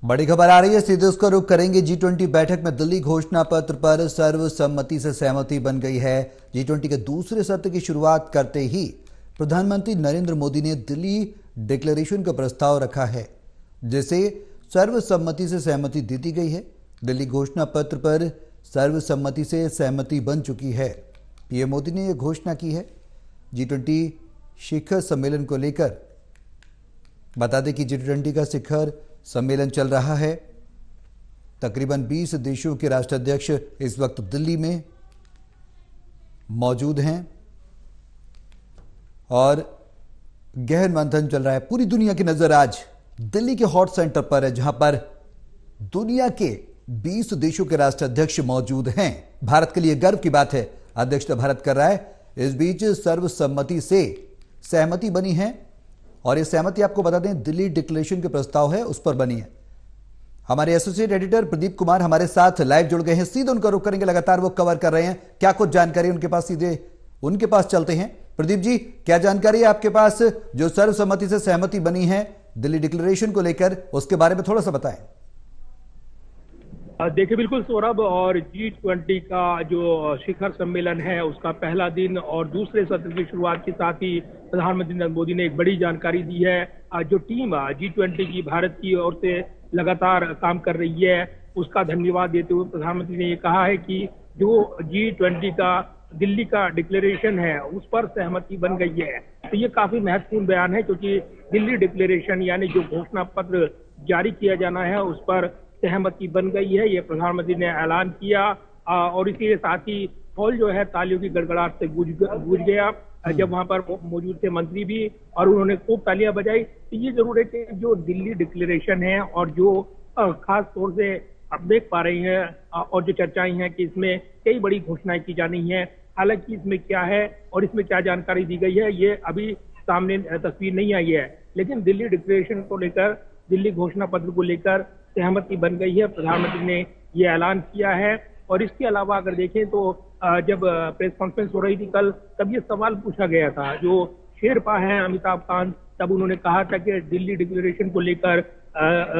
बड़ी खबर आ रही है, सीधे उसका रुख करेंगे। G20 बैठक में दिल्ली घोषणा पत्र पर सर्वसम्मति से सहमति बन गई है। G20 के दूसरे सत्र की शुरुआत करते ही प्रधानमंत्री नरेंद्र मोदी ने दिल्ली डिक्लेरेशन का प्रस्ताव रखा है, जिसे सर्वसम्मति से सहमति दे दी गई है। दिल्ली घोषणा पत्र पर सर्वसम्मति से सहमति बन चुकी है। पीएम मोदी ने यह घोषणा की है। G20 शिखर सम्मेलन को लेकर बता दें कि G20 का शिखर सम्मेलन चल रहा है। तकरीबन 20 देशों के राष्ट्राध्यक्ष इस वक्त दिल्ली में मौजूद हैं और गहन मंथन चल रहा है। पूरी दुनिया की नजर आज दिल्ली के हॉट सेंटर पर है, जहां पर दुनिया के 20 देशों के राष्ट्राध्यक्ष मौजूद हैं। भारत के लिए गर्व की बात है, अध्यक्षता भारत कर रहा है। इस बीच सर्वसम्मति से सहमति बनी है और यह सहमति आपको बता दें दिल्ली डिक्लेरेशन के प्रस्ताव है उस पर बनी है। हमारे एसोसिएट एडिटर प्रदीप कुमार हमारे साथ लाइव जुड़ गए हैं, सीधे उनका रुख करेंगे। लगातार वो कवर कर रहे हैं, क्या कुछ जानकारी उनके पास, सीधे उनके पास चलते हैं। प्रदीप जी, क्या जानकारी है आपके पास जो सर्वसम्मति से सहमति बनी है दिल्ली डिक्लेरेशन को लेकर, उसके बारे में थोड़ा सा बताएं। देखिए, बिल्कुल सौरभ, और G20 का जो शिखर सम्मेलन है उसका पहला दिन और दूसरे सत्र की शुरुआत के साथ ही प्रधानमंत्री नरेंद्र मोदी ने एक बड़ी जानकारी दी है। जो टीम G20 की भारत की ओर से लगातार काम कर रही है उसका धन्यवाद देते हुए प्रधानमंत्री ने ये कहा है कि जो G20 का दिल्ली का डिक्लेरेशन है उस पर सहमति बन गई है। तो ये काफी महत्वपूर्ण बयान है, क्योंकि दिल्ली डिक्लेरेशन यानी जो घोषणा पत्र जारी किया जाना है उस पर सहमति बन गई है, ये प्रधानमंत्री ने ऐलान किया। और इसी के साथ ही हॉल जो है तालियों की गड़गड़ाहट से गूंज गया जब वहां पर मौजूद थे मंत्री भी, और उन्होंने खूब तालियां बजाई। तो ये जरूर है कि जो दिल्ली डिक्लेरेशन है और जो खास तौर से आप देख पा रही हैं और जो चर्चाएं हैं कि इसमें कई बड़ी घोषणाएं की जानी है। हालांकि इसमें क्या है और इसमें क्या जानकारी दी गई है ये अभी सामने तस्वीर नहीं आई है, लेकिन दिल्ली डिक्लेरेशन को लेकर, दिल्ली घोषणा पत्र को लेकर सहमति बन गई है। प्रधानमंत्री ने ये ऐलान किया है। और इसके अलावा अगर देखें तो जब प्रेस कॉन्फ्रेंस हो रही थी कल, तब ये सवाल पूछा गया था जो शेरपा हैं अमिताभ कांत, तब उन्होंने कहा था कि दिल्ली डिक्लेरेशन को लेकर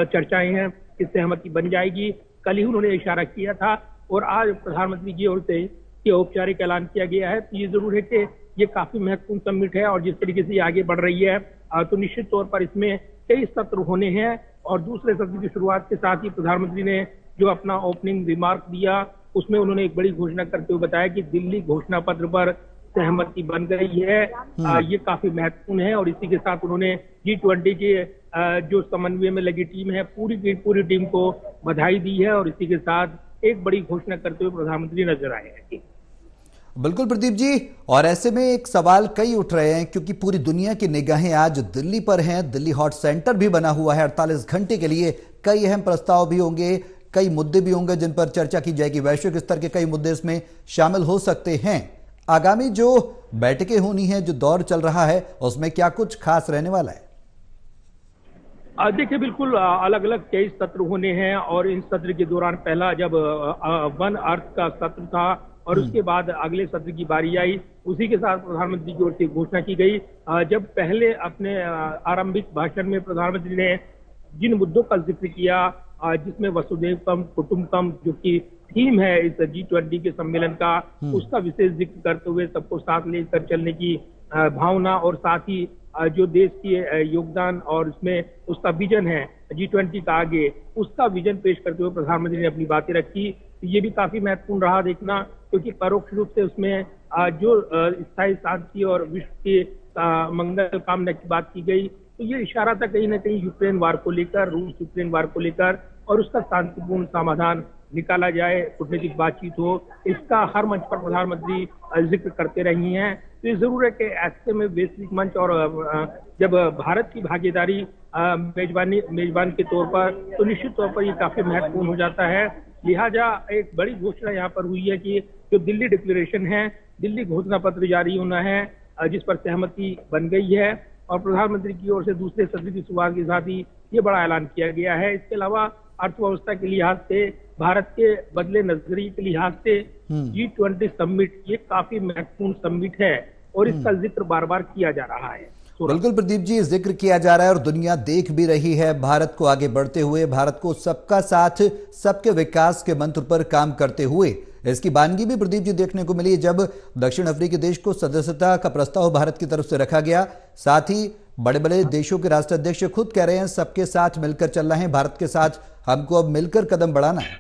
चर्चाएं हैं, कि सहमति बन जाएगी। कल ही उन्होंने इशारा किया था और आज प्रधानमंत्री की ओर से ये औपचारिक ऐलान किया गया है। तो ये जरूर है कि ये काफी महत्वपूर्ण समिट है और जिस तरीके से ये आगे बढ़ रही है तो निश्चित तौर पर इसमें कई सत्र होने हैं। और दूसरे सत्र की शुरुआत के साथ ही प्रधानमंत्री ने जो अपना ओपनिंग रिमार्क दिया उसमें उन्होंने एक बड़ी घोषणा करते हुए बताया कि दिल्ली घोषणा पत्र पर सहमति बन गई है। ये काफी महत्वपूर्ण है। और इसी के साथ उन्होंने G20 के जो समन्वय में लगी टीम है पूरी टीम को बधाई दी है और इसी के साथ एक बड़ी घोषणा करते हुए प्रधानमंत्री नजर आए हैं। बिल्कुल प्रदीप जी, और ऐसे में एक सवाल कई उठ रहे हैं, क्योंकि पूरी दुनिया की निगाहें आज दिल्ली पर हैं। दिल्ली हॉट सेंटर भी बना हुआ है 48 घंटे के लिए। कई अहम प्रस्ताव भी होंगे, कई मुद्दे भी होंगे जिन पर चर्चा की जाएगी। वैश्विक स्तर के कई मुद्दे इसमें शामिल हो सकते हैं। आगामी जो बैठकें होनी है, जो दौर चल रहा है, उसमें क्या कुछ खास रहने वाला है? देखिए, बिल्कुल अलग अलग कई सत्र होने हैं और इन सत्र के दौरान पहला जब वन अर्थ का सत्र था और उसके बाद अगले सत्र की बारी आई, उसी के साथ प्रधानमंत्री की ओर से घोषणा की गई। जब पहले अपने आरंभिक भाषण में प्रधानमंत्री ने जिन मुद्दों का जिक्र किया, जिसमें वसुधैव कुटुंबकम जो कि थीम है इस G20 के सम्मेलन का, उसका विशेष जिक्र करते हुए सबको साथ लेकर चलने की भावना और साथ ही जो देश की योगदान और उसमें उसका विजन है G20 का आगे, उसका विजन पेश करते हुए प्रधानमंत्री ने अपनी बातें रखी। ये भी काफी महत्वपूर्ण रहा देखना, क्योंकि परोक्ष रूप से उसमें जो स्थायी शांति और विश्व के मंगल कामना की बात की गई। तो ये इशारा था कहीं ना कहीं यूक्रेन वार को लेकर, रूस यूक्रेन वार को लेकर, और उसका शांतिपूर्ण समाधान निकाला जाए, कूटनीतिक बातचीत हो, इसका हर मंच पर प्रधानमंत्री जिक्र करते रही हैं। तो ये जरूर है कि ऐसे में वैश्विक मंच और जब भारत की भागीदारी मेजबान के तौर पर, तो निश्चित तौर पर ये काफी महत्वपूर्ण हो जाता है। लिहाजा एक बड़ी घोषणा यहाँ पर हुई है कि जो दिल्ली डिक्लेरेशन है, दिल्ली घोषणा पत्र जारी होना है, जिस पर सहमति बन गई है और प्रधानमंत्री की ओर से दूसरे सत्र की शुरुआत के साथ ही ये बड़ा ऐलान किया गया है। इसके अलावा अर्थव्यवस्था के लिहाज से, भारत के बदले नजरिए के लिहाज से G20 समिट ये काफी महत्वपूर्ण समिट है और इसका जिक्र बार बार किया जा रहा है। बिल्कुल प्रदीप जी, जिक्र किया जा रहा है और दुनिया देख भी रही है भारत को आगे बढ़ते हुए, भारत को सबका साथ सबके विकास के मंत्र पर काम करते हुए। इसकी बानगी भी प्रदीप जी देखने को मिली जब दक्षिण अफ्रीकी देश को सदस्यता का प्रस्ताव भारत की तरफ से रखा गया। साथ ही बड़े बड़े देशों के राष्ट्राध्यक्ष खुद कह रहे हैं सबके साथ मिलकर चल रहे हैं, भारत के साथ हमको अब मिलकर कदम बढ़ाना है।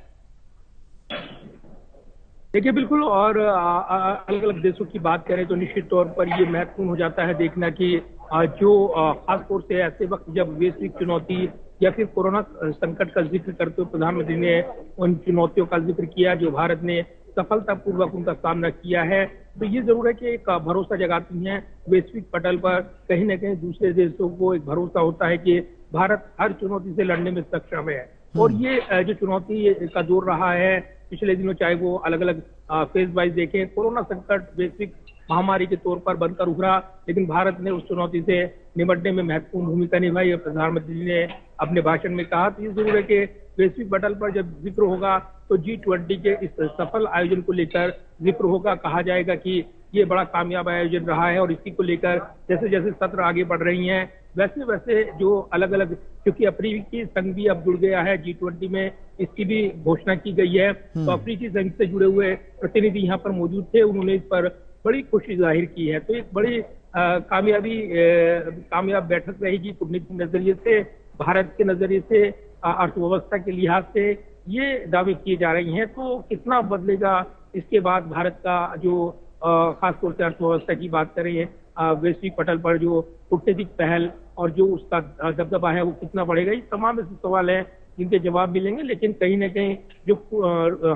देखिए बिल्कुल, और अलग अलग देशों की बात करें तो निश्चित तौर पर ये महत्वपूर्ण हो जाता है देखना कि जो खासतौर से ऐसे वक्त जब वैश्विक चुनौती या फिर कोरोना संकट का जिक्र करते हुए प्रधानमंत्री ने उन चुनौतियों का जिक्र किया जो भारत ने सफलतापूर्वक उनका सामना किया है, तो ये जरूर है कि एक भरोसा जगाती हैं वैश्विक पटल पर। कहीं ना कहीं दूसरे देशों को एक भरोसा होता है कि भारत हर चुनौती से लड़ने में सक्षम है। और ये जो चुनौती का दौर रहा है पिछले दिनों, चाहे वो अलग अलग फेज वाइज देखें, कोरोना संकट वैश्विक महामारी के तौर पर बनकर उभरा, लेकिन भारत ने उस चुनौती से निपटने में महत्वपूर्ण भूमिका निभाई। और प्रधानमंत्री ने अपने भाषण में कहा तो ये जरूर है कि वैश्विक पटल पर जब जिक्र होगा तो G20 के इस सफल आयोजन को लेकर जिक्र होगा। कहा जाएगा कि ये बड़ा कामयाब आयोजन रहा है और इसी को लेकर जैसे जैसे सत्र आगे बढ़ रही हैं वैसे वैसे जो अलग अलग, क्योंकि अफ्रीकी संघ भी अब जुड़ गया है G20 में, इसकी भी घोषणा की गई है। तो अफ्रीकी संघ से जुड़े हुए प्रतिनिधि यहाँ पर मौजूद थे, उन्होंने इस पर बड़ी खुशी जाहिर की है। तो एक बड़ी कामयाब बैठक रहेगी कूटनीति नजरिए से, भारत के नजरिए से, अर्थव्यवस्था के लिहाज से ये दावे किए जा रही हैं। तो कितना बदलेगा इसके बाद भारत का जो खासतौर से अर्थव्यवस्था की बात करें, वैश्विक पटल पर जो कूटनीतिक पहल और जो उसका दबदबा है वो कितना बढ़ेगा, ये तमाम ऐसे सवाल हैं जिनके जवाब मिलेंगे। लेकिन कहीं ना कहीं जो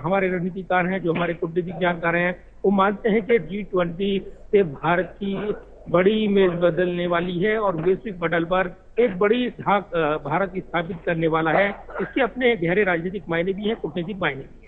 हमारे रणनीतिकार हैं, जो हमारे कूटनीतिक जानकार हैं, वो मानते हैं कि G20 से भारत की बड़ी इमेज बदलने वाली है और वैश्विक पटल पर एक बड़ी धाक भारत स्थापित करने वाला है। इसके अपने गहरे राजनीतिक मायने भी हैं, कूटनीतिक मायने भी हैं।